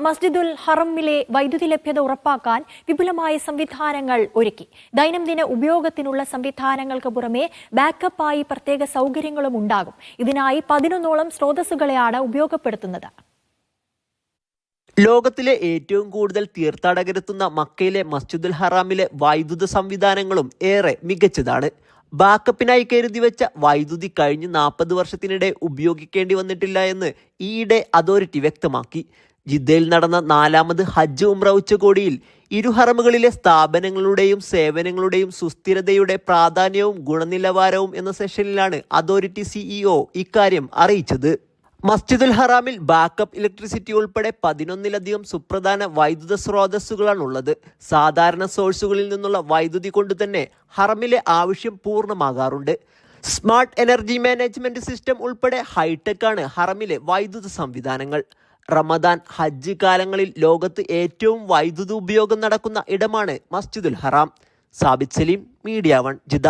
മസ്ജിദുൽ ഹറമിലെ വൈദ്യുതി ലഭ്യത ഉറപ്പാക്കാൻ വിപുലമായ സംവിധാനങ്ങൾ ഒരുക്കി. ദൈനംദിന ഉപയോഗത്തിനുള്ള സംവിധാനങ്ങൾക്ക് പുറമെ ബാക്കപ്പായി പ്രത്യേക സൗകര്യങ്ങളും ഉണ്ടാകും. ഇതിനായി 11ഓളം സ്രോതസ്സുകളെയാണ് ഉപയോഗപ്പെടുത്തുന്നത്. ലോകത്തിലെ ഏറ്റവും കൂടുതൽ തീർത്ഥാടകരെത്തുന്ന മക്കയിലെ മസ്ജിദുൽ ഹറാമിലെ വൈദ്യുത സംവിധാനങ്ങളും ഏറെ മികച്ചതാണ്. ബാക്കപ്പിനായി കരുതി വെച്ച വൈദ്യുതി കഴിഞ്ഞ 40 വർഷത്തിനിടെ ഉപയോഗിക്കേണ്ടി വന്നിട്ടില്ല എന്ന് ഈയിടെ അതോറിറ്റി വ്യക്തമാക്കി. ജിദ്ദയിൽ നടന്ന 4ാമത് ഹജ്ജ് ഉംറ ഉച്ചകോടിയിൽ ഇരു ഹറമുകളിലെ സ്ഥാപനങ്ങളുടെയും സേവനങ്ങളുടെയും സുസ്ഥിരതയുടെ പ്രാധാന്യവും ഗുണനിലവാരവും എന്ന സെഷനിലാണ് അതോറിറ്റി സിഇഒ ഇക്കാര്യം അറിയിച്ചത്. മസ്ജിദുൽ ഹറാമിൽ ബാക്കപ്പ് ഇലക്ട്രിസിറ്റി ഉൾപ്പെടെ 11ലധികം സുപ്രധാന വൈദ്യുത സ്രോതസ്സുകളാണുള്ളത്. സാധാരണ സോഴ്സുകളിൽ നിന്നുള്ള വൈദ്യുതി കൊണ്ട് തന്നെ ഹറമിലെ ആവശ്യം പൂർണ്ണമാകാറുണ്ട്. സ്മാർട്ട് എനർജി മാനേജ്മെന്റ് സിസ്റ്റം ഉൾപ്പെടെ ഹൈടെക് ആണ് ഹറമിലെ വൈദ്യുത സംവിധാനങ്ങൾ. റമദാൻ, ഹജ്ജ് കാലങ്ങളിൽ ലോകത്ത് ഏറ്റവും വൈദ്യുത ഉപയോഗം നടക്കുന്ന ഇടമാണ് Masjid al Haram. Sabith Saleem, media 1, Jeddah.